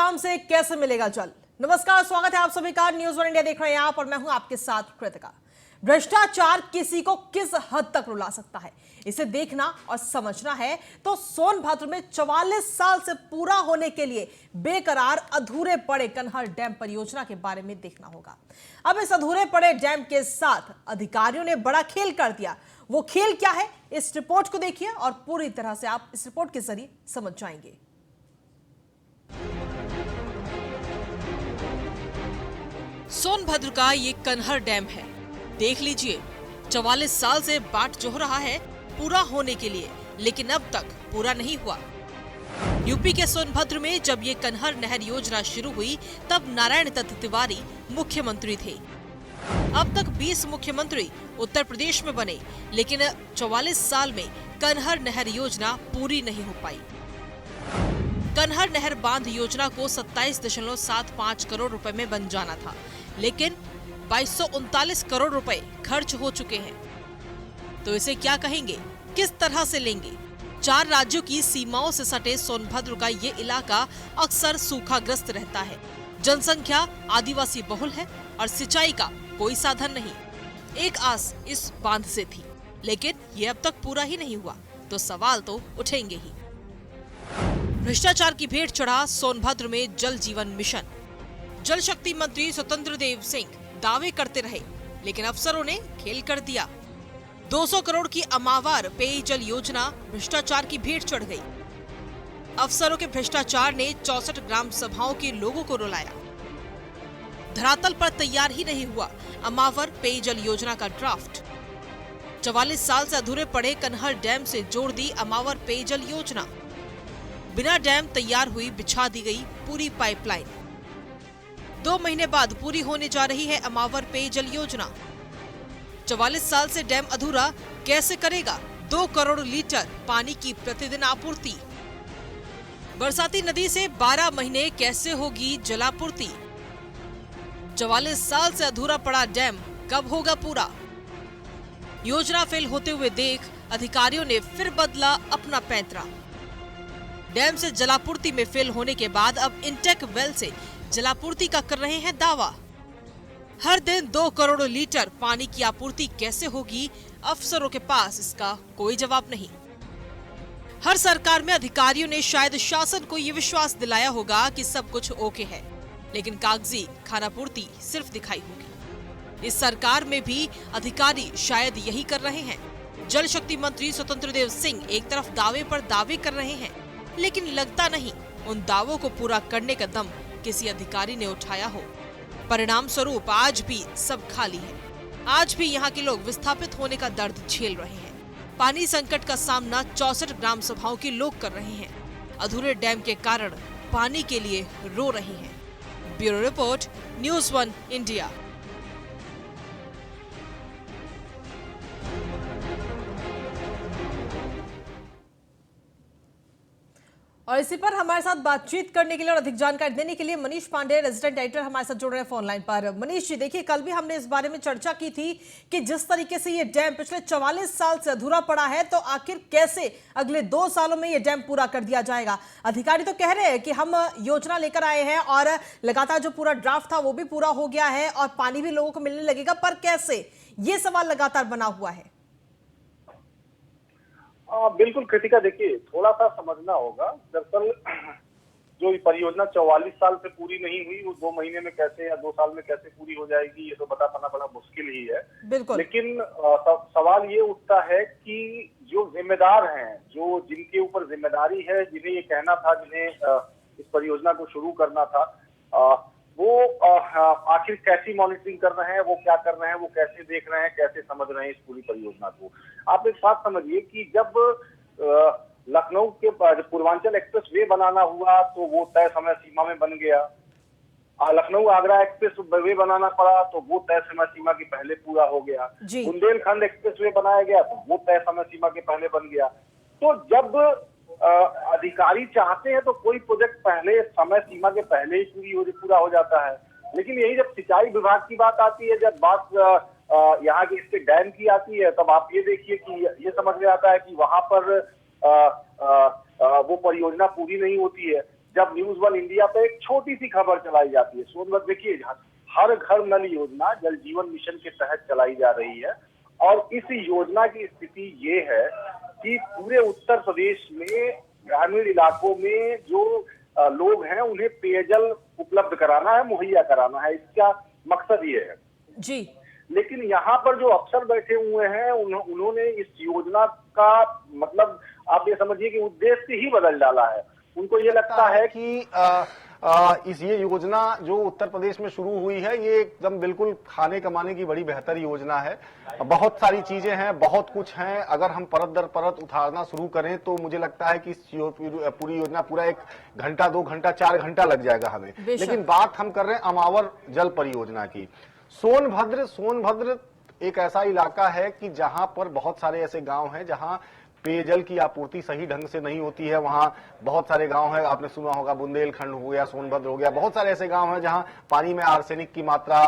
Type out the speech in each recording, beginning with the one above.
काम से कैसे मिलेगा जल। नमस्कार, स्वागत है आप सभी का। न्यूज़ वन इंडिया देख रहे हैं आप और मैं हूं आपके साथ कृतिका। भ्रष्टाचार किसी को किस हद तक रुला सकता है, इसे देखना और समझना है तो सोनभद्र में 44 साल से पूरा होने के लिए बेकरार अधूरे पड़े कन्हर डैम परियोजना के बारे में देखना होगा। अब इस अधूरे पड़े डैम के साथ अधिकारियों ने बड़ा खेल कर दिया। वो खेल क्या है, इस रिपोर्ट को देखिए और पूरी तरह से आप इस रिपोर्ट के जरिए समझ जाएंगे। सोनभद्र का ये कन्हर डैम है। देख लीजिए, 44 साल से बाट जोह रहा है पूरा होने के लिए, लेकिन अब तक पूरा नहीं हुआ। यूपी के सोनभद्र में जब ये कन्हर नहर योजना शुरू हुई तब नारायण दत्त तिवारी मुख्यमंत्री थे। अब तक 20 मुख्यमंत्री उत्तर प्रदेश में बने, लेकिन 44 साल में कन्हर नहर योजना पूरी नहीं हो पाई। कन्हर नहर बांध योजना को 27.75 करोड़ रुपए में बन जाना था, लेकिन 2239 करोड़ रुपए खर्च हो चुके हैं। तो इसे क्या कहेंगे, किस तरह से लेंगे? 4 राज्यों की सीमाओं से सटे सोनभद्र का ये इलाका अक्सर सूखाग्रस्त रहता है। जनसंख्या आदिवासी बहुल है और सिंचाई का कोई साधन नहीं। एक आस इस बांध से थी, लेकिन ये अब तक पूरा ही नहीं हुआ, तो सवाल तो उठेंगे ही। भ्रष्टाचार की भेंट चढ़ा सोनभद्र में जल जीवन मिशन। जल शक्ति मंत्री स्वतंत्र देव सिंह दावे करते रहे, लेकिन अफसरों ने खेल कर दिया। 200 करोड़ की अमावार पेयजल योजना भ्रष्टाचार की भेंट चढ़ गई। अफसरों के भ्रष्टाचार ने 64 ग्राम सभाओं के लोगों को रुलाया। धरातल पर तैयार ही नहीं हुआ अमावर पेयजल योजना का ड्राफ्ट। 44 साल से अधूरे पड़े कन्हर डैम से जोड़ दी अमावर पेयजल योजना। बिना डैम तैयार हुई बिछा दी गई पूरी पाइपलाइन। 2 महीने बाद पूरी होने जा रही है अमावर पेयजल योजना। 44 साल से डैम अधूरा कैसे करेगा 2 करोड़ लीटर पानी की प्रतिदिन आपूर्ति? बरसाती नदी से 12 महीने कैसे होगी जलापूर्ति? 44 साल से अधूरा पड़ा डैम कब होगा पूरा? योजना फेल होते हुए देख अधिकारियों ने फिर बदला अपना पैंतरा। डैम से जलापूर्ति में फेल होने के बाद अब इंटेक वेल से जलापूर्ति का कर रहे हैं दावा। हर दिन 2 करोड़ लीटर पानी की आपूर्ति कैसे होगी? अफसरों के पास इसका कोई जवाब नहीं। हर सरकार में अधिकारियों ने शायद शासन को ये विश्वास दिलाया होगा कि सब कुछ ओके है, लेकिन कागजी खानापूर्ति सिर्फ दिखाई होगी। इस सरकार में भी अधिकारी शायद यही कर रहे हैं। जल शक्ति मंत्री स्वतंत्र देव सिंह एक तरफ दावे पर दावे कर रहे हैं, लेकिन लगता नहीं उन दावों को पूरा करने का दम किसी अधिकारी ने उठाया हो। परिणाम स्वरूप आज भी सब खाली है। आज भी यहाँ के लोग विस्थापित होने का दर्द झेल रहे हैं। पानी संकट का सामना 64 ग्राम सभाओं के लोग कर रहे हैं। अधूरे डैम के कारण पानी के लिए रो रहे हैं। Bureau report, news one India. और इसी पर हमारे साथ बातचीत करने के लिए और अधिक जानकारी देने के लिए मनीष पांडे, रेजिडेंट एडिटर, हमारे साथ जुड़ रहे हैं फोन लाइन पर। मनीष जी, देखिए, कल भी हमने इस बारे में चर्चा की थी कि जिस तरीके से ये डैम पिछले 44 साल से अधूरा पड़ा है, तो आखिर कैसे अगले 2 सालों में ये डैम पूरा कर दिया जाएगा? अधिकारी तो कह रहे हैं कि हम योजना लेकर आए हैं और लगातार जो पूरा ड्राफ्ट था वो भी पूरा हो गया है और पानी भी लोगों को मिलने लगेगा, पर कैसे? ये सवाल लगातार बना हुआ है। बिल्कुल कृतिका, देखिए, थोड़ा सा समझना होगा। दरअसल जो परियोजना 44 साल से पूरी नहीं हुई, वो 2 महीने में कैसे या 2 साल में कैसे पूरी हो जाएगी, ये तो बता पाना बड़ा मुश्किल ही है। लेकिन सवाल ये उठता है कि जो जिम्मेदार हैं, जो जिनके ऊपर जिम्मेदारी है, जिन्हें ये कहना था, जिन्हें इस परियोजना को शुरू करना था, वो आखिर कैसी मॉनिटरिंग कर रहे हैं, वो क्या कर रहे हैं, वो कैसे देख रहे हैं, कैसे समझ रहे हैं इस पूरी परियोजना को? आप एक बात समझिए कि जब लखनऊ के पूर्वांचल एक्सप्रेस वे बनाना हुआ तो वो तय समय सीमा में बन गया। लखनऊ आगरा एक्सप्रेस वे बनाना पड़ा तो वो तय समय सीमा के पहले पूरा हो गया। बुंदेलखंड एक्सप्रेस वे बनाया गया तो वो तय समय सीमा के पहले बन गया। तो जब अधिकारी चाहते हैं तो कोई प्रोजेक्ट पहले समय सीमा के पहले ही पूरा हो जाता है। लेकिन यही जब सिंचाई विभाग की बात आती है, जब बात यहाँ के इसके डैम की आती है, तब आप ये देखिए कि ये समझ में आता है कि वहां पर वो परियोजना पूरी नहीं होती है। जब न्यूज वन इंडिया पे एक छोटी सी खबर चलाई जाती है, सोनभद्र देखिए हर घर नल योजना जल जीवन मिशन के तहत चलाई जा रही है और इस योजना की स्थिति ये है कि पूरे उत्तर प्रदेश में ग्रामीण इलाकों में जो लोग हैं उन्हें पेयजल उपलब्ध कराना है, मुहैया कराना है, इसका मकसद ये है जी। लेकिन यहाँ पर जो अफसर बैठे हुए हैं उन्होंने इस योजना का मतलब आप ये समझिए कि उद्देश्य ही बदल डाला है। उनको ये लगता है कि ये योजना जो उत्तर प्रदेश में शुरू हुई है ये एकदम बिल्कुल खाने कमाने की बड़ी बेहतर योजना है। बहुत सारी चीजें हैं, बहुत कुछ हैं, अगर हम परत दर परत उतारना शुरू करें तो मुझे लगता है कि पूरी योजना पूरा 1 घंटा 2 घंटा 4 घंटा लग जाएगा हमें। लेकिन बात हम कर रहे हैं अमावर जल परियोजना की। सोनभद्र एक ऐसा इलाका है कि जहां पर बहुत सारे ऐसे गांव हैं जहां पेयजल की आपूर्ति सही ढंग से नहीं होती है। वहां बहुत सारे गांव हैं, आपने सुना होगा बुंदेलखंड हो गया, सोनभद्र हो गया, बहुत सारे ऐसे गांव हैं जहां पानी में आर्सेनिक की मात्रा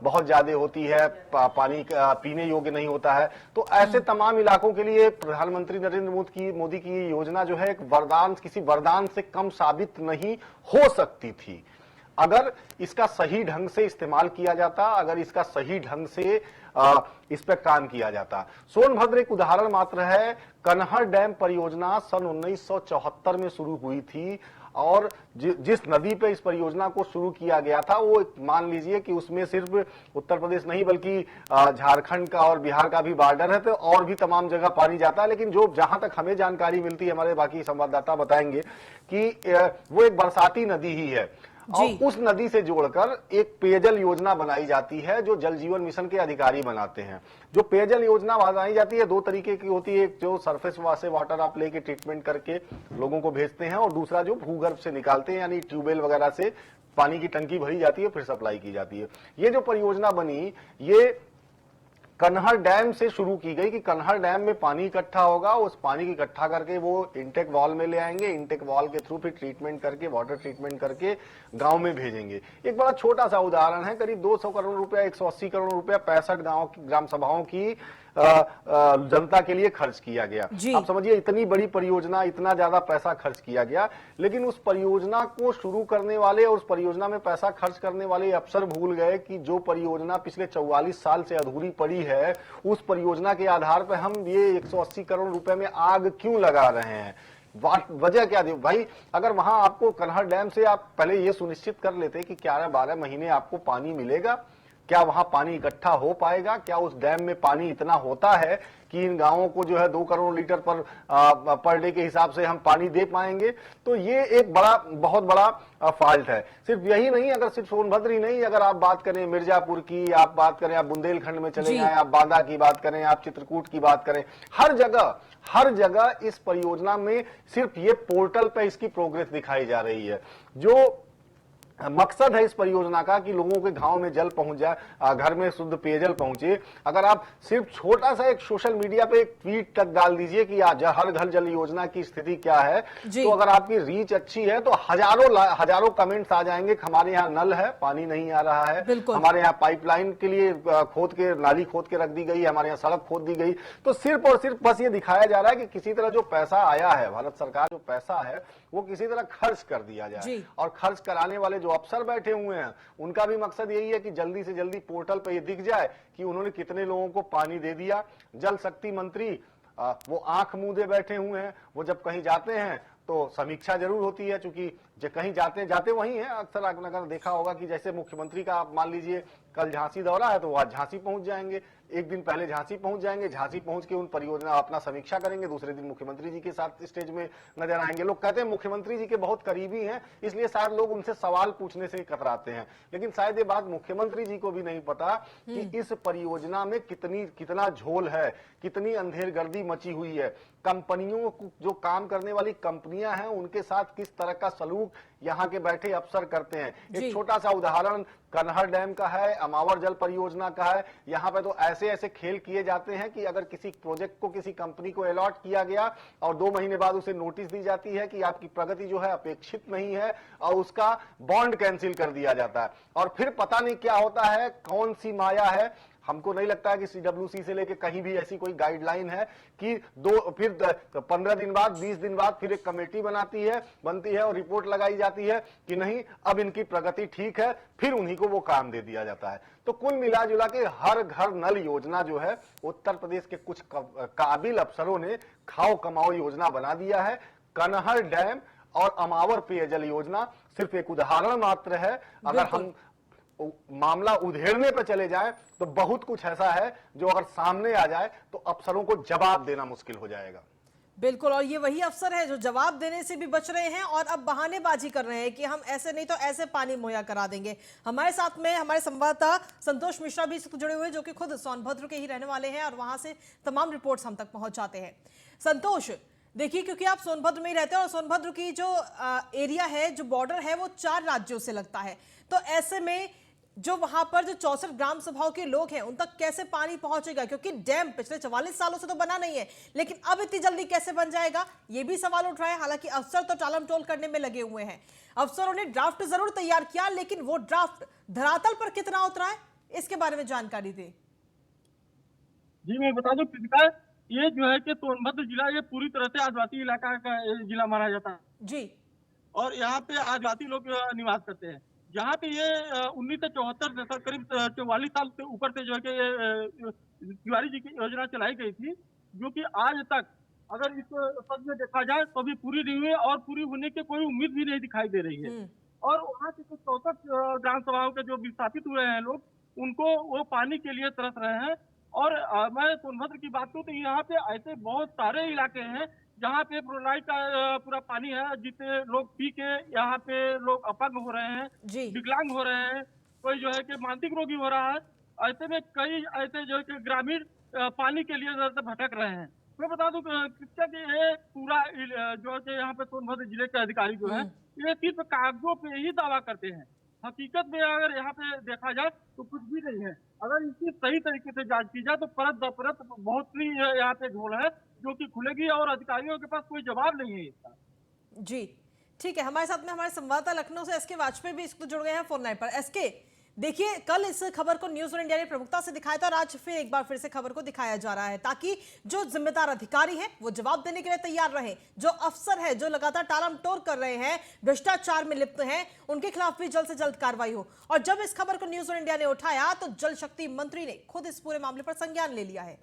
बहुत ज्यादा होती है, पानी पीने योग्य नहीं होता है। तो ऐसे तमाम इलाकों के लिए प्रधानमंत्री नरेंद्र मोदी की ये योजना जो है एक वरदान, किसी वरदान से कम साबित नहीं हो सकती थी अगर इसका सही ढंग से इस्तेमाल किया जाता, अगर इसका सही ढंग से इस पर काम किया जाता। सोनभद्र एक उदाहरण मात्र है। कन्हर डैम परियोजना सन 1974 में शुरू हुई थी और जिस नदी पे इस परियोजना को शुरू किया गया था वो मान लीजिए कि उसमें सिर्फ उत्तर प्रदेश नहीं बल्कि झारखंड का और बिहार का भी बॉर्डर है, तो और भी तमाम जगह पानी जाता है। लेकिन जो जहां तक हमें जानकारी मिलती है, हमारे बाकी संवाददाता बताएंगे कि वो एक बरसाती नदी ही है और उस नदी से जोड़कर एक पेयजल योजना बनाई जाती है जो जल जीवन मिशन के अधिकारी बनाते हैं। जो पेयजल योजना बनाई जाती है 2 तरीके की होती है, एक जो सरफेस से वाटर आप लेके ट्रीटमेंट करके लोगों को भेजते हैं और दूसरा जो भूगर्भ से निकालते हैं, यानी ट्यूबवेल वगैरह से पानी की टंकी भरी जाती है फिर सप्लाई की जाती है। ये जो परियोजना बनी ये कन्हर डैम से शुरू की गई कि कन्हर डैम में पानी इकट्ठा होगा, उस पानी को इकट्ठा करके वो इंटेक वॉल में ले आएंगे, इंटेक वॉल के थ्रू फिर ट्रीटमेंट करके वाटर ट्रीटमेंट करके गांव में भेजेंगे। एक बड़ा छोटा सा उदाहरण है, करीब 200 करोड़ रुपया 180 करोड़ रुपया 65 गांव की ग्राम सभाओं की जनता के लिए खर्च किया गया। आप समझिए इतनी बड़ी परियोजना, इतना ज्यादा पैसा खर्च किया गया, लेकिन उस परियोजना को शुरू करने वाले और उस परियोजना में पैसा खर्च करने वाले अफसर भूल गए कि जो परियोजना पिछले 44 साल से अधूरी पड़ी है, उस परियोजना के आधार पर हम ये 180 करोड़ रुपए में आग क्यों लगा रहे हैं। वजह क्या थी भाई? अगर वहां आपको कन्हर डैम से आप पहले ये सुनिश्चित कर लेते कि 11-12 महीने आपको पानी मिलेगा, क्या वहां पानी इकट्ठा हो पाएगा, क्या उस डैम में पानी इतना होता है कि इन गांवों को जो है 2 करोड़ लीटर पर डे के हिसाब से हम पानी दे पाएंगे, तो ये एक बहुत बड़ा फॉल्ट है। सिर्फ यही नहीं, अगर सिर्फ सोनभद्र ही नहीं, अगर आप बात करें मिर्जापुर की, आप बात करें, आप बुंदेलखंड में चले जाएं, आप बांदा की बात करें, आप चित्रकूट की बात करें, हर जगह इस परियोजना में सिर्फ ये पोर्टल पे इसकी प्रोग्रेस दिखाई जा रही है। जो मकसद है इस परियोजना का कि लोगों के गांव में जल पहुंच जाए, घर में शुद्ध पेयजल पहुंचे। अगर आप सिर्फ छोटा सा एक सोशल मीडिया पे एक ट्वीट तक डाल दीजिए कि आज हर घर जल योजना की स्थिति क्या है, तो अगर आपकी रीच अच्छी है तो हजारों कमेंट्स आ जाएंगे। हमारे यहाँ नल है, पानी नहीं आ रहा है, हमारे यहाँ पाइपलाइन के लिए नाली खोद के रख दी गई, हमारे यहाँ सड़क खोद दी गई। तो सिर्फ और सिर्फ बस ये दिखाया जा रहा है कि किसी तरह जो पैसा आया है, भारत सरकार जो पैसा है वो किसी तरह खर्च कर दिया जाए। और खर्च कराने वाले जो अफसर बैठे हुए हैं उनका भी मकसद यही है कि जल्दी से जल्दी पोर्टल पे ये दिख जाए कि उन्होंने कितने लोगों को पानी दे दिया। जल शक्ति मंत्री वो आंख मूंदे बैठे हुए हैं। वो जब कहीं जाते हैं तो समीक्षा जरूर होती है, चूंकि जो कहीं जाते वही हैं। अक्सर अगर देखा होगा कि जैसे मुख्यमंत्री का आप मान लीजिए कल झांसी दौरा है तो वो आज झांसी पहुंच जाएंगे, एक दिन पहले झांसी पहुंच जाएंगे, झांसी पहुंच के उन परियोजना अपना समीक्षा करेंगे, दूसरे दिन मुख्यमंत्री जी के साथ स्टेज में नजर आएंगे। लोग कहते हैं मुख्यमंत्री जी के बहुत करीबी हैं, इसलिए शायद लोग उनसे सवाल पूछने से कतराते हैं, लेकिन शायद ये बात मुख्यमंत्री जी को भी नहीं पता कि इस परियोजना में कितना झोल है, कितनी अंधेरगर्दी मची हुई है। कंपनियों को, जो काम करने वाली कंपनियां हैं, उनके साथ किस तरह का सलूक यहाँ के बैठे अफसर करते हैं। एक छोटा सा उदाहरण कन्हर डैम का है, अमावर जल परियोजना का है। यहाँ पे तो ऐसे खेल किए जाते हैं कि अगर किसी प्रोजेक्ट को किसी कंपनी को अलॉट किया गया और 2 महीने बाद उसे नोटिस दी जाती है कि आपकी प्रगति जो है अपेक्षित नहीं है और उसका बॉन्ड कैंसिल कर दिया जाता है। और फिर पता नहीं क्या होता है, कौन सी माया है, हमको नहीं लगता है कि सीडब्ल्यूसी से लेके कहीं भी ऐसी कोई गाइडलाइन है कि फिर 15 दिन बाद 20 दिन बाद फिर एक कमेटी बनती है और रिपोर्ट लगाई जाती है कि नहीं अब इनकी प्रगति ठीक है, फिर उन्हीं को वो काम दे दिया जाता है। तो कुल मिला जुला के हर घर नल योजना जो है उत्तर प्रदेश के कुछ काबिल अफसरों ने खाओ कमाओ योजना बना दिया है। कनहर डैम और अमावर पेयजल योजना सिर्फ एक उदाहरण मात्र है। अगर हम मामला उधेड़ने पर चले जाए तो बहुत कुछ ऐसा है जो अगर सामने आ जाए तो अफसरों को जवाब देना मुश्किल हो जाएगा। बिल्कुल, और ये वही अफसर है जो जवाब देने से भी बच रहे हैं और अब बहानेबाजी कर रहे हैं कि हम ऐसे नहीं तो ऐसे पानी मुहैया करा देंगे। हमारे साथ में हमारे संवाददाता संतोष मिश्रा भी जुड़े हुए, जो कि खुद सोनभद्र के ही रहने वाले हैं और वहां से तमाम रिपोर्ट्स हम तक पहुंचाते हैं। संतोष, देखिए, क्योंकि आप सोनभद्र में ही रहते हैं और सोनभद्र की जो एरिया है, जो बॉर्डर है, वो 4 राज्यों से लगता है, तो ऐसे में जो वहां पर जो 64 ग्राम सभाओं के लोग हैं उन तक कैसे पानी पहुंचेगा? क्योंकि डैम पिछले 44 सालों से तो बना नहीं है, लेकिन अब इतनी जल्दी कैसे बन जाएगा, ये भी सवाल उठ रहा है। हालांकि अफसर तो टालम टोल करने में लगे हुए हैं। अफसरों ने ड्राफ्ट जरूर तैयार किया, लेकिन वो ड्राफ्ट धरातल पर कितना उतरा है, इसके बारे में जानकारी दें। जी मैं बता दूं कृतिका, ये जो है कि सोनभद्र जिला ये पूरी तरह से आदिवासी इलाका का जिला माना जाता है जी, और यहाँ पे आदिवासी लोग निवास करते हैं। यहाँ पे ये 1974 करीब 44 साल से ऊपर से जो है कि तिवारी जी की योजना चलाई गई थी, जो कि आज तक अगर इस पद में देखा जाए तो अभी पूरी नहीं हुई और पूरी होने की कोई उम्मीद भी नहीं दिखाई दे रही है। और वहाँ के कुछ 64 ग्राम सभाओं के जो विस्थापित हुए हैं लोग, उनको वो पानी के लिए तरस रहे हैं। और मैं सोनभद्र की बात करूँ तो यहाँ पे ऐसे बहुत सारे इलाके हैं जहाँ पे फ्लोराइड का पूरा पानी है, जिससे लोग पी के यहाँ पे लोग अपंग हो रहे हैं, विकलांग हो रहे हैं, कोई जो है कि मानसिक रोगी हो रहा है। ऐसे में कई ऐसे जो है कि ग्रामीण पानी के लिए भटक रहे हैं। मैं बता दूं कि ये पूरा जो है कि यहाँ पे सोनभद्र जिले के अधिकारी जो है ये सिर्फ कागजों पे ही दावा करते हैं। हकीकत में अगर यहाँ पे देखा जाए तो कुछ भी नहीं है। अगर इसकी सही तरीके से जांच की जाए तो परत दर परत बहुत सी यहाँ पे झोल है जो कि खुलेगी और अधिकारियों के पास कोई जवाब नहीं है इसका। जी ठीक है, हमारे साथ में हमारे संवाददाता लखनऊ से एसके वाजपेयी भी इसको जुड़ गए हैं फोन लाइन पर। एसके, देखिए, कल इस खबर को न्यूज़ 1 इंडिया ने प्रमुखता से दिखाया था और आज एक बार फिर से खबर को दिखाया जा रहा है ताकि जो जिम्मेदार अधिकारी हैं वो जवाब देने के लिए तैयार रहें। जो अफसर है जो लगातार टालमटोल कर रहे हैं, भ्रष्टाचार में लिप्त हैं, उनके खिलाफ भी जल्द से जल्द कार्रवाई हो। और जब इस खबर को न्यूज़ 1 इंडिया ने उठाया तो जल शक्ति मंत्री ने खुद इस पूरे मामले पर संज्ञान ले लिया है।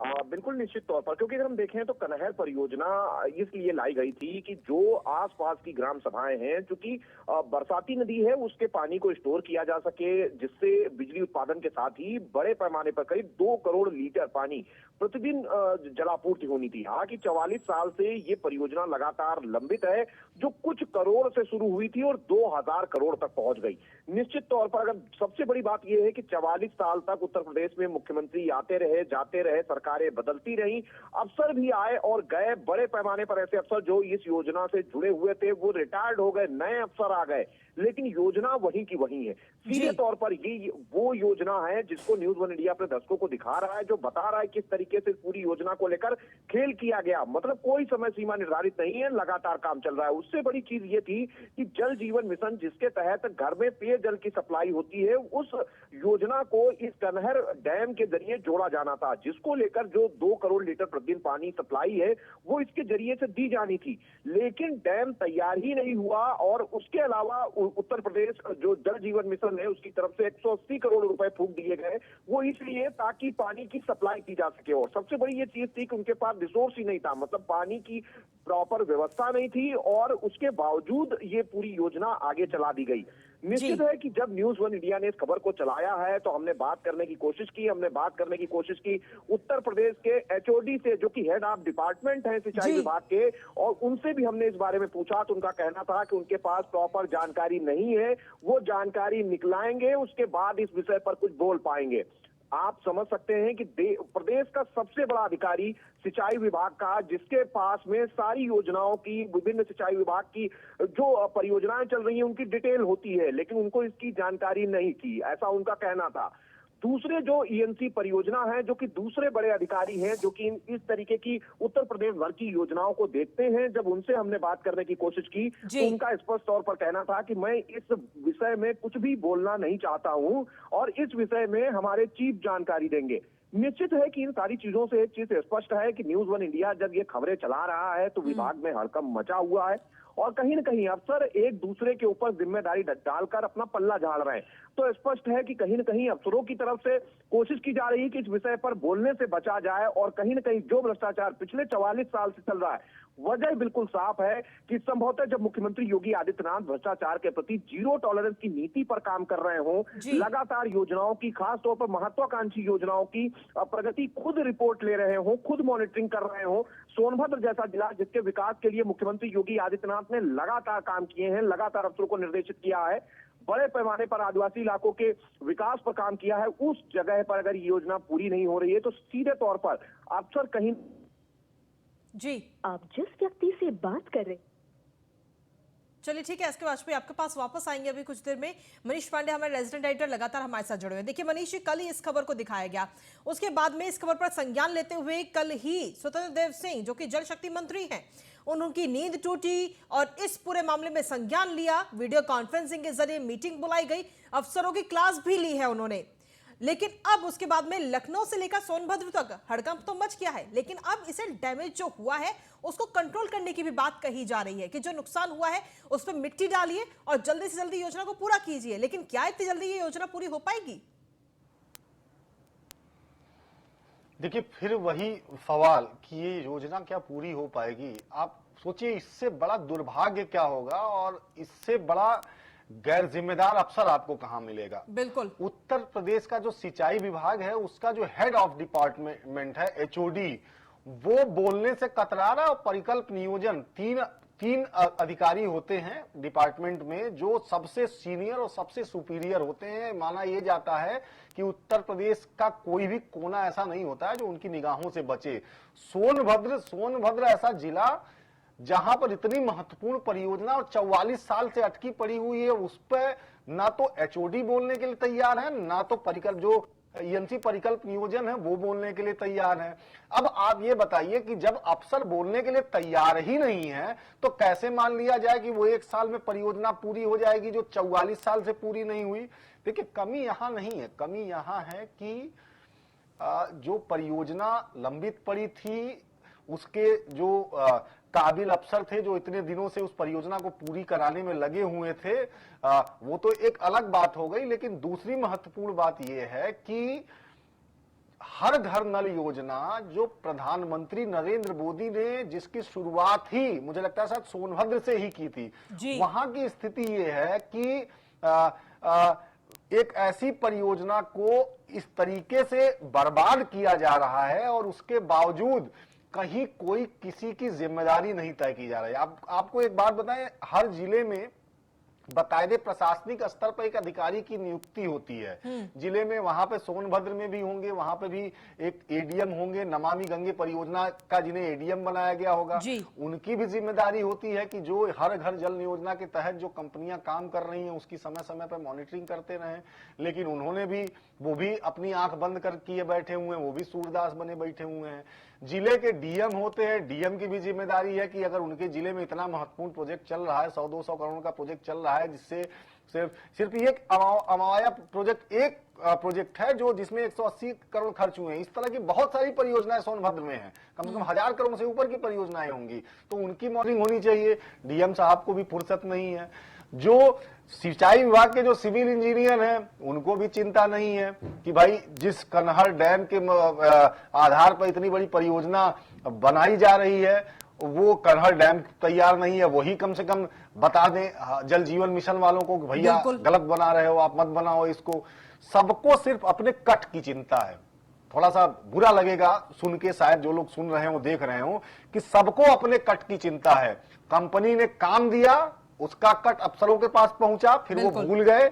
बिल्कुल निश्चित तौर पर, क्योंकि अगर हम देखें तो कनहर परियोजना इसलिए लाई गई थी कि जो आसपास की ग्राम सभाएं हैं, चूंकि बरसाती नदी है, उसके पानी को स्टोर किया जा सके, जिससे बिजली उत्पादन के साथ ही बड़े पैमाने पर करीब 2 करोड़ लीटर पानी प्रतिदिन जलापूर्ति होनी थी। हालांकि 44 साल से ये परियोजना लगातार लंबित है, जो कुछ करोड़ से शुरू हुई थी और 2000 करोड़ तक पहुंच गई। निश्चित तौर पर अगर सबसे बड़ी बात यह है कि 44 साल तक उत्तर प्रदेश में मुख्यमंत्री आते रहे, जाते रहे, सरकारें बदलती रही, अफसर भी आए और गए। बड़े पैमाने पर ऐसे अफसर जो इस योजना से जुड़े हुए थे वो रिटायर्ड हो गए, नए अफसर आ गए, लेकिन योजना वही की वही है। सीधे तौर पर ये वो योजना है जिसको न्यूज़ 1 इंडिया अपने दर्शकों को दिखा रहा है, जो बता रहा है किस तरीके से पूरी योजना को लेकर खेल किया गया। मतलब कोई समय सीमा निर्धारित नहीं है, लगातार काम चल रहा है। उससे बड़ी चीज ये थी कि जल जीवन मिशन, जिसके तहत घर में पेयजल की सप्लाई होती है, उस योजना को इस कनहर डैम के जरिए जोड़ा जाना था, जिसको लेकर जो 2 करोड़ लीटर प्रतिदिन पानी सप्लाई है वो इसके जरिए से दी जानी थी। लेकिन डैम तैयार ही नहीं हुआ और उसके अलावा उत्तर प्रदेश जो जल जीवन मिशन है उसकी तरफ से 180 करोड़ रुपए फूंक दिए गए, वो इसलिए ताकि पानी की सप्लाई की जा सके। और सबसे बड़ी ये चीज थी कि उनके पास रिसोर्स ही नहीं था, मतलब पानी की प्रॉपर व्यवस्था नहीं थी, और उसके बावजूद ये पूरी योजना आगे चला दी गई। निश्चित है कि जब न्यूज़ 1 इंडिया ने इस खबर को चलाया है तो हमने बात करने की कोशिश की, उत्तर प्रदेश के HOD से, जो कि हेड ऑफ डिपार्टमेंट है सिंचाई विभाग के, और उनसे भी हमने इस बारे में पूछा तो उनका कहना था कि उनके पास प्रॉपर जानकारी नहीं है, वो जानकारी निकलाएंगे उसके बाद इस विषय पर कुछ बोल पाएंगे। आप समझ सकते हैं कि प्रदेश का सबसे बड़ा अधिकारी सिंचाई विभाग का, जिसके पास में सारी योजनाओं की, विभिन्न सिंचाई विभाग की जो परियोजनाएं चल रही हैं उनकी डिटेल होती है, लेकिन उनको इसकी जानकारी नहीं थी, ऐसा उनका कहना था। दूसरे जो ईएनसी परियोजना है, जो कि दूसरे बड़े अधिकारी हैं, जो कि इस तरीके की उत्तर प्रदेश भर की योजनाओं को देखते हैं, जब उनसे हमने बात करने की कोशिश की तो उनका स्पष्ट तौर पर कहना था कि मैं इस विषय में कुछ भी बोलना नहीं चाहता हूं और इस विषय में हमारे चीफ जानकारी देंगे। निश्चित है कि इन सारी चीजों से एक चीज स्पष्ट है कि न्यूज वन इंडिया जब ये खबरें चला रहा है तो विभाग में हड़कंप मचा हुआ है और कहीं न कहीं अफसर एक दूसरे के ऊपर जिम्मेदारी डालकर अपना पल्ला झाड़ रहे हैं। तो स्पष्ट है कि कहीं न कहीं अफसरों की तरफ से कोशिश की जा रही है कि इस विषय पर बोलने से बचा जाए और कहीं न कहीं जो भ्रष्टाचार पिछले 44 साल से चल रहा है, वजह बिल्कुल साफ है कि संभवतः जब मुख्यमंत्री योगी आदित्यनाथ भ्रष्टाचार के प्रति जीरो टॉलरेंस की नीति पर काम कर रहे हों, लगातार योजनाओं की, खासतौर पर महत्वाकांक्षी योजनाओं की प्रगति खुद रिपोर्ट ले रहे हों, खुद मॉनिटरिंग कर रहे हों। सोनभद्र जैसा जिला जिसके विकास के लिए मुख्यमंत्री योगी आदित्यनाथ ने लगातार काम किए हैं, लगातार अफसरों को निर्देशित किया है, बड़े पैमाने पर आदिवासी इलाकों के विकास पर काम किया है, उस जगह पर अगर ये योजना पूरी नहीं हो रही है तो सीधे तौर पर अफसर कहीं जी आप जिस व्यक्ति से बात कर रहे। चलिए ठीक है, इसके वाजपेयी आपके पास वापस आएंगे अभी कुछ देर में। मनीष पांडे हमारे रेजिडेंट एडिटर लगातार हमारे साथ जुड़े हुए हैं। देखिए मनीष जी, कल ही इस खबर को दिखाया गया, उसके बाद में इस खबर पर संज्ञान लेते हुए कल ही स्वतंत्र देव सिंह जो कि जल शक्ति मंत्री हैं, उनकी नींद टूटी और इस पूरे मामले में संज्ञान लिया। वीडियो कॉन्फ्रेंसिंग के जरिए मीटिंग बुलाई गई, अफसरों की क्लास भी ली है उन्होंने। लेकिन अब उसके बाद में लखनऊ से लेकर सोनभद्र तक हड़कंप तो मच गया है, लेकिन अब इसे डैमेज जो हुआ है उसको कंट्रोल करने की भी बात कही जा रही है कि जो नुकसान हुआ है उस पर मिट्टी डालिए और जल्दी से जल्दी योजना को पूरा कीजिए। लेकिन क्या इतनी जल्दी ये योजना पूरी हो पाएगी? देखिए, फिर वही सवाल कि ये योजना क्या पूरी हो पाएगी। आप सोचिए, इससे बड़ा दुर्भाग्य क्या होगा और इससे बड़ा गैर जिम्मेदार अफसर आपको कहां मिलेगा। बिल्कुल। उत्तर प्रदेश का जो सिंचाई विभाग है उसका जो हेड ऑफ डिपार्टमेंट है एचओडी, वो बोलने से कतरा रहा है। और परिकल्प नियोजन तीन अधिकारी होते हैं डिपार्टमेंट में जो सबसे सीनियर और सबसे सुपीरियर होते हैं। माना यह जाता है कि उत्तर प्रदेश का कोई भी कोना ऐसा नहीं होता है जो उनकी निगाहों से बचे। सोनभद्र ऐसा जिला जहां पर इतनी महत्वपूर्ण परियोजना और 44 साल से अटकी पड़ी हुई है, उस पर ना तो एचओडी बोलने के लिए तैयार है, ना तो परिकल्प जो ईएनसी परिकल्प नियोजन है वो बोलने के लिए तैयार है। अब आप ये बताइए कि जब अफसर बोलने के लिए तैयार ही नहीं है तो कैसे मान लिया जाए कि वो 1 साल में परियोजना पूरी हो जाएगी जो 44 साल से पूरी नहीं हुई। देखिए, कमी यहां नहीं है, कमी यहां है कि जो परियोजना लंबित पड़ी थी उसके जो काबिल अफसर थे जो इतने दिनों से उस परियोजना को पूरी कराने में लगे हुए थे, वो तो एक अलग बात हो गई। लेकिन दूसरी महत्वपूर्ण बात यह है कि हर घर नल योजना जो प्रधानमंत्री नरेंद्र मोदी ने जिसकी शुरुआत ही मुझे लगता है शायद सोनभद्र से ही की थी, वहां की स्थिति ये है कि एक ऐसी परियोजना को इस तरीके से बर्बाद किया जा रहा है और उसके बावजूद कहीं कोई किसी की जिम्मेदारी नहीं तय की जा रही है। आपको एक बात बताएं, हर जिले में बाकायदे प्रशासनिक स्तर पर एक अधिकारी की नियुक्ति होती है जिले में। वहां पे सोनभद्र में भी होंगे, वहां पे भी एक एडीएम होंगे, नमामि गंगे परियोजना का जिन्हें एडीएम बनाया गया होगा, उनकी भी जिम्मेदारी होती है कि जो हर घर जल योजना के तहत जो कंपनियां काम कर रही हैं उसकी समय समय पर मॉनिटरिंग करते रहे। लेकिन उन्होंने भी वो भी अपनी आंख बंद कर किए बैठे हुए हैं, वो भी सूरदास बने बैठे हुए हैं। जिले के डीएम होते हैं, डीएम की भी जिम्मेदारी है कि अगर उनके जिले में इतना महत्वपूर्ण प्रोजेक्ट चल रहा है, 100-200 करोड़ का प्रोजेक्ट चल रहा है, जिससे सिर्फ ये अमाया प्रोजेक्ट एक प्रोजेक्ट है जो जिसमें 180 करोड़ खर्च हुए हैं। इस तरह की बहुत सारी परियोजनाएं सोनभद्र में हैं, कम से कम 1000 करोड़ से ऊपर की परियोजनाएं होंगी, तो उनकी मॉनिटरिंग होनी चाहिए। डीएम साहब को भी फुर्सत नहीं है। जो सिंचाई विभाग के जो सिविल इंजीनियर हैं उनको भी चिंता नहीं है कि भाई जिस कनहर डैम के आधार पर इतनी बड़ी परियोजना बनाई जा रही है वो कनहर डैम तैयार नहीं है, वही कम से कम बता दें जल जीवन मिशन वालों को कि भैया गलत बना रहे हो, आप मत बनाओ इसको। सबको सिर्फ अपने कट की चिंता है। थोड़ा सा बुरा लगेगा सुन के, शायद जो लोग सुन रहे हो देख रहे हो, कि सबको अपने कट की चिंता है। कंपनी ने काम दिया, उसका कट अफसरों के पास पहुंचा, फिर वो भूल गए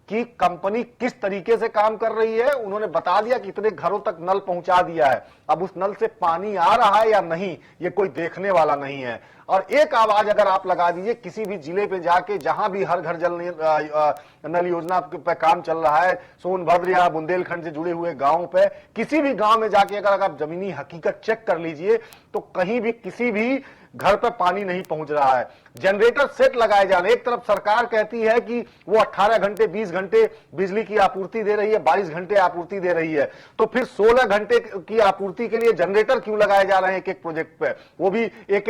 कि कंपनी किस तरीके से काम कर रही है। उन्होंने बता दिया कि इतने घरों तक नल पहुंचा दिया है। अब उस नल से पानी आ रहा है या नहीं, ये कोई देखने वाला नहीं है। और एक आवाज अगर आप लगा दीजिए किसी भी जिले पे जाके, जहां भी हर घर जल नल योजना पे काम चल रहा है, सोनभद्र या बुंदेलखंड से जुड़े हुए गांव पे, किसी भी गांव में जाके अगर आप जमीनी हकीकत चेक कर लीजिए तो कहीं भी किसी भी घर पर पानी नहीं पहुंच रहा है। जनरेटर सेट लगाए जा रहे हैं। एक तरफ सरकार कहती है कि वो 18 घंटे 20 घंटे बिजली की आपूर्ति दे रही है, 22 घंटे आपूर्ति दे रही है, तो फिर 16 घंटे की आपूर्ति के लिए जनरेटर क्यों लगाए जा रहे हैं एक एक प्रोजेक्ट पे, वो भी एक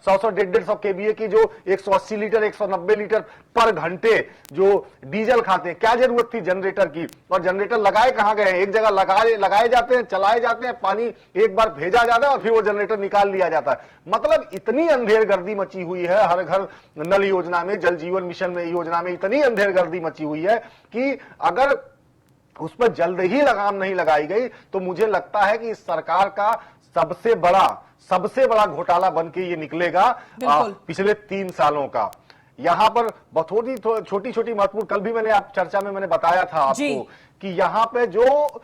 100 150 केवीए की, जो 180 लीटर 190 लीटर पर घंटे जो डीजल खाते हैं। क्या जरूरत थी जनरेटर की? और जनरेटर लगाए कहां गए? एक जगह लगाए जाते हैं, चलाए जाते हैं, पानी एक बार भेजा जाता है और फिर वो जनरेटर निकाल लिया जाता है। मतलब इतनी अंधेरगर्दी मची हुई है हर घर नल योजना में, जल जीवन मिशन में योजना में इतनी अंधेरगर्दी मची हुई है कि अगर उस पर जल्द ही लगाम नहीं लगाई गई तो मुझे लगता है कि इस सरकार का सबसे बड़ा घोटाला बन के ये निकलेगा पिछले 3 सालों का। यहां पर बहुत छोटी छोटी महत्वपूर्ण, कल भी मैंने आप चर्चा में मैंने बताया था आपको कि यहां पे जो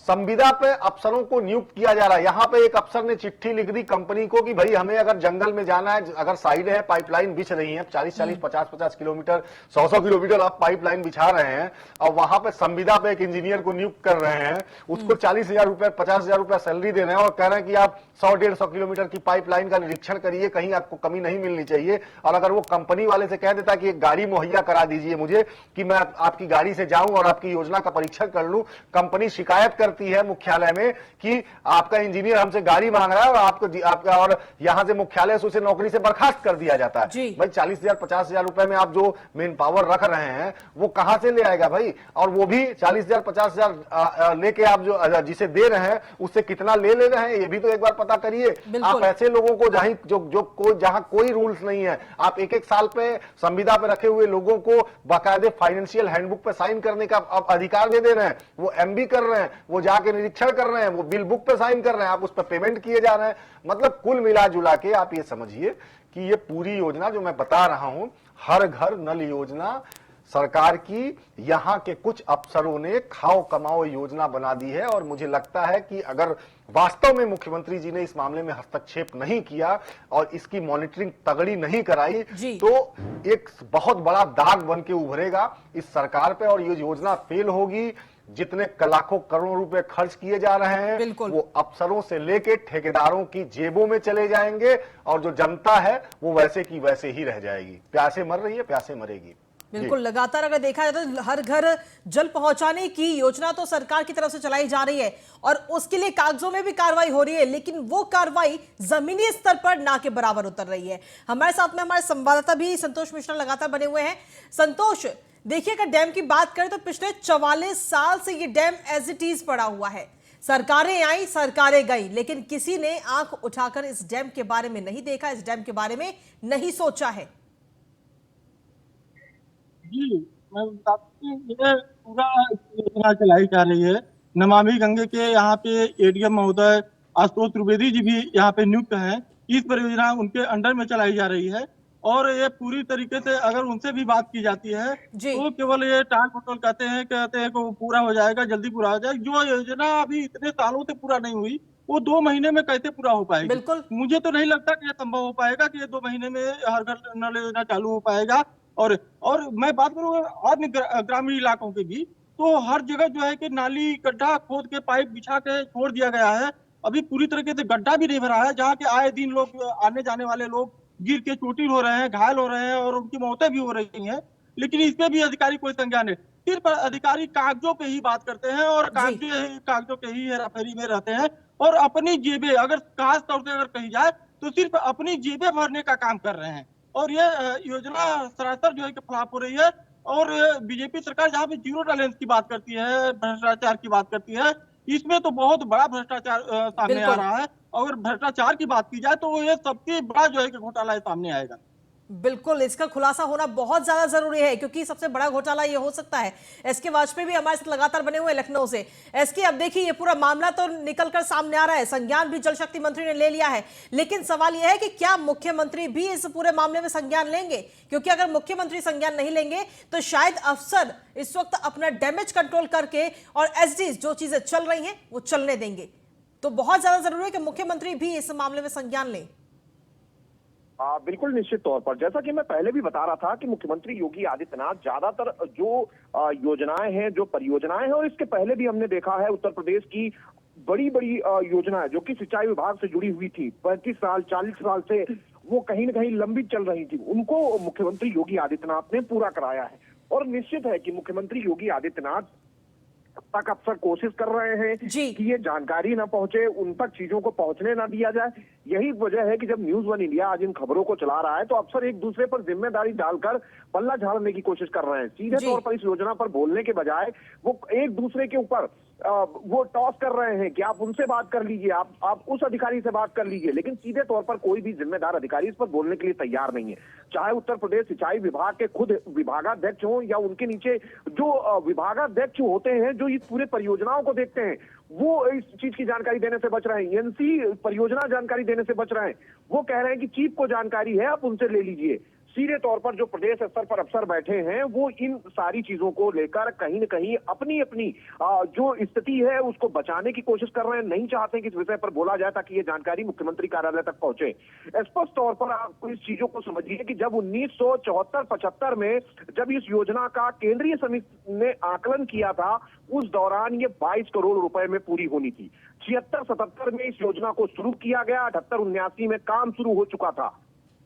संविदा पे अफसरों को नियुक्त किया जा रहा है, यहां पे एक अफसर ने चिट्ठी लिख दी कंपनी को कि भाई हमें अगर जंगल में जाना है, अगर साइड है पाइपलाइन बिछ रही है 40-40 50-50 किलोमीटर 100-100 किलोमीटर आप पाइपलाइन बिछा रहे हैं और वहां पे संविदा पे एक इंजीनियर को नियुक्त कर रहे हैं, उसको 40,000 रुपए 50,000 रुपए सैलरी दे रहे हैं और कह रहे हैं कि आप 100-150 किलोमीटर की पाइपलाइन का निरीक्षण करिए, कहीं आपको कमी नहीं मिलनी चाहिए। और अगर वो कंपनी वाले से कह देता कि एक गाड़ी मुहैया करा दीजिए मुझे कि मैं आपकी गाड़ी से जाऊं और आपकी योजना का परीक्षण कर लूं, कंपनी शिकायत करती है मुख्यालय में कि आपका इंजीनियर हमसे गाड़ी मांग रहा है और आपका और यहां से मुख्यालय से उसे नौकरी से बर्खास्त कर दिया जाता है। भाई 40,000 50,000 रुपए में आप जो मेन पावर रख रहे हैं वो कहां से ले आएगा भाई? और वो भी 40,000 50,000 लेके आप जो जिसे दे रहे हैं उससे कितना ले रहे हैं ये भी तो एक बार पता करिए। आप ऐसे लोगों को जहां कोई रूल्स नहीं है, आप एक साल पे संविदा पे रखे हुए लोगों को बाकायदे फाइनेंशियल हैंडबुक पे साइन करने का अधिकार दे रहे हैं, वो एमबी कर रहे हैं, वो जाके निरीक्षण कर रहे हैं, वो बिल बुक पे साइन कर रहे हैं, आप उस पर पेमेंट किए जा रहे हैं। मतलब कुल मिला जुला के आप ये समझिए कि ये पूरी योजना जो मैं बता रहा हूं, हर घर नल योजना सरकार की यहां के कुछ अफसरों ने खाओ कमाओ योजना बना दी है। और मुझे लगता है कि अगर वास्तव में मुख्यमंत्री जी ने इस मामले में हस्तक्षेप नहीं किया और इसकी मॉनिटरिंग तगड़ी नहीं कराई तो एक बहुत बड़ा दाग बन के उभरेगा इस सरकार पे और ये योजना फेल होगी। जितने लाखों करोड़ों रुपए खर्च किए जा रहे हैं वो अफसरों से लेके ठेकेदारों की जेबों में चले जाएंगे और जो जनता है वो वैसे की वैसे ही रह जाएगी। प्यासे मर रही है, प्यासे मरेगी। बिल्कुल, लगातार अगर देखा जाए तो हर घर जल पहुंचाने की योजना तो सरकार की तरफ से चलाई जा रही है और उसके लिए कागजों में भी कार्रवाई हो रही है, लेकिन वो कार्रवाई जमीनी स्तर पर ना के बराबर उतर रही है। हमारे साथ में हमारे संवाददाता भी संतोष मिश्रा लगातार बने हुए हैं। संतोष, देखिए अगर डैम की बात करें तो पिछले 44 साल से ये डैम एज इट इज पड़ा हुआ है। सरकारें आई, सरकारें गई, लेकिन किसी ने आंख उठाकर इस डैम के बारे में नहीं देखा, इस डैम के बारे में नहीं सोचा है। जी, मैं बताती हूँ ये पूरा योजना चलाई जा रही है। नमामि गंगे के यहाँ पे एडीएम महोदय आशुतोष त्रिवेदी जी भी यहाँ पे नियुक्त हैं। इस परियोजना उनके अंडर में चलाई जा रही है और ये पूरी तरीके से अगर उनसे भी बात की जाती है तो केवल ये टाल मटोल कहते हैं कि वो पूरा हो जाएगा, जल्दी पूरा हो जाएगा। जो योजना अभी इतने सालों से पूरा नहीं हुई वो 2 महीने में कैसे पूरा हो पाएगी? बिल्कुल, मुझे तो नहीं लगता कि ये संभव हो पाएगा कि ये 2 महीने में हर घर नल योजना चालू हो पाएगा। और मैं बात करूँ अन्य ग्रामीण इलाकों की भी, तो हर जगह जो है कि नाली गड्ढा खोद के पाइप बिछा के छोड़ दिया गया है। अभी पूरी तरीके से गड्ढा भी नहीं भरा है, जहाँ के आए दिन लोग आने जाने वाले लोग गिर के चोटिल हो रहे हैं, घायल हो रहे हैं और उनकी मौतें भी हो रही हैं। लेकिन इस पे भी अधिकारी कोई संज्ञान नहीं, सिर्फ अधिकारी कागजों पे ही बात करते हैं और कागजों के ही हेराफेरी में रहते हैं और अपनी जेबें, अगर खास तौर से अगर कही जाए तो सिर्फ अपनी जेबें भरने का काम कर रहे हैं। और ये योजना सरासर जो है कि फ्लॉप हो रही है। और बीजेपी सरकार जहाँ पे जीरो टॉलरेंस की बात करती है, भ्रष्टाचार की बात करती है, इसमें तो बहुत बड़ा भ्रष्टाचार सामने आ रहा है। अगर भ्रष्टाचार की बात की जाए तो ये सबसे बड़ा जो है कि घोटाला सामने आएगा। बिल्कुल, इसका खुलासा होना बहुत ज्यादा जरूरी है क्योंकि सबसे बड़ा घोटाला ये हो सकता है। एसके वाजपेयी भी हमारे साथ लगातार बने हुए लखनऊ से। एसके, अब देखिए ये पूरा मामला तो निकलकर सामने आ रहा है, संज्ञान भी जल शक्ति मंत्री ने ले लिया है, लेकिन सवाल यह है कि क्या मुख्यमंत्री भी इस पूरे मामले में संज्ञान लेंगे? क्योंकि अगर मुख्यमंत्री संज्ञान नहीं लेंगे तो शायद अफसर इस वक्त अपना डैमेज कंट्रोल करके और एसडीज जो चीजें चल रही हैं वो चलने देंगे। तो बहुत ज्यादा जरूरी है कि मुख्यमंत्री भी इस मामले में संज्ञान लें। बिल्कुल निश्चित तौर पर, जैसा कि मैं पहले भी बता रहा था कि मुख्यमंत्री योगी आदित्यनाथ ज्यादातर जो योजनाएं हैं, जो परियोजनाएं हैं, और इसके पहले भी हमने देखा है उत्तर प्रदेश की बड़ी बड़ी योजनाएं जो कि सिंचाई विभाग से जुड़ी हुई थी, 35 साल 40 साल से वो कहीं न कहीं लंबित चल रही थी, उनको मुख्यमंत्री योगी आदित्यनाथ ने पूरा कराया है। और निश्चित है कि मुख्यमंत्री योगी आदित्यनाथ तक अक्सर कोशिश कर रहे हैं कि ये जानकारी ना पहुंचे, उन तक चीजों को पहुंचने ना दिया जाए। यही वजह है कि जब न्यूज वन इंडिया आज इन खबरों को चला रहा है तो अक्सर एक दूसरे पर जिम्मेदारी डालकर पल्ला झाड़ने की कोशिश कर रहे हैं। सीधे तौर पर इस योजना पर बोलने के बजाय वो एक दूसरे के ऊपर वो टॉस कर रहे हैं कि आप उनसे बात कर लीजिए, आप उस अधिकारी से बात कर लीजिए, लेकिन सीधे तौर पर कोई भी जिम्मेदार अधिकारी इस पर बोलने के लिए तैयार नहीं है। चाहे उत्तर प्रदेश सिंचाई विभाग के खुद विभागाध्यक्ष हों या उनके नीचे जो विभागाध्यक्ष होते हैं जो इस पूरे परियोजनाओं को देखते हैं, वो इस चीज की जानकारी देने से बच रहे हैं। एनसी परियोजना जानकारी देने से बच रहे हैं। वो कह रहे हैं कि चीफ को जानकारी है, आप उनसे ले लीजिए। सीधे तौर पर जो प्रदेश स्तर पर अफसर बैठे हैं वो इन सारी चीजों को लेकर कहीं न कहीं अपनी अपनी जो स्थिति है उसको बचाने की कोशिश कर रहे हैं। नहीं चाहते कि इस विषय पर बोला जाए ताकि ये जानकारी मुख्यमंत्री कार्यालय तक पहुंचे। स्पष्ट तौर पर आप इस चीजों को समझिए कि जब 1974-75 में जब इस योजना का केंद्रीय समिति ने आकलन किया था, उस दौरान ये 22 करोड़ रुपए में पूरी होनी थी। 76-77 में इस योजना को शुरू किया गया, 78-79 में काम शुरू हो चुका था।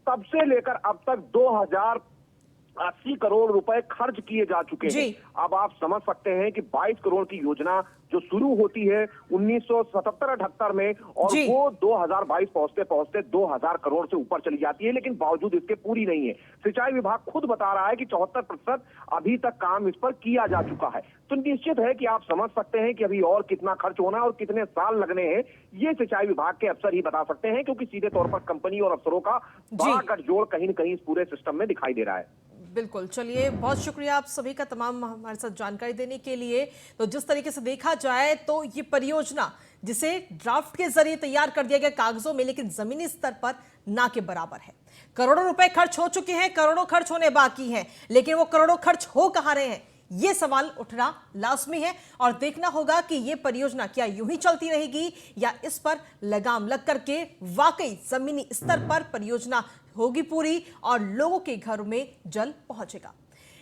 तब से लेकर अब तक 2080 करोड़ रुपए खर्च किए जा चुके हैं। अब आप समझ सकते हैं कि 22 करोड़ की योजना जो शुरू होती है 1977-78 में और वो 2022 पहुंचते पहुंचते 2000 करोड़ से ऊपर चली जाती है, लेकिन बावजूद इसके पूरी नहीं है। सिंचाई विभाग खुद बता रहा है कि 74% अभी तक काम इस पर किया जा चुका है। तो निश्चित है कि आप समझ सकते हैं कि अभी और कितना खर्च होना है और कितने साल लगने हैं, ये सिंचाई विभाग के अफसर ही बता सकते हैं, क्योंकि सीधे तौर पर कंपनी और अफसरों का बड़ा गठजोड़ कहीं न कहीं इस पूरे सिस्टम में दिखाई दे रहा है। बिल्कुल, चलिए बहुत शुक्रिया आप सभी का तमाम हमारे साथ जानकारी देने के लिए। तो जिस तरीके से देखा जाए तो ये परियोजना जिसे ड्राफ्ट के जरिए तैयार कर दिया गया कागजों में, लेकिन जमीनी स्तर पर ना के बराबर है। करोड़ों रुपए खर्च हो चुके हैं, करोड़ों खर्च होने बाकी हैं, लेकिन वो करोड़ों खर्च हो कहां रहे हैं, ये सवाल उठना लाजमी है। और देखना होगा कि ये परियोजना क्या यूं ही चलती रहेगी या इस पर लगाम लग करके वाकई जमीनी स्तर पर परियोजना होगी पूरी और लोगों के घरों में जल पहुंचेगा।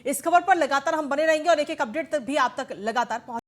इस खबर पर लगातार हम बने रहेंगे और एक एक अपडेट तक भी आप तक लगातार पहुंच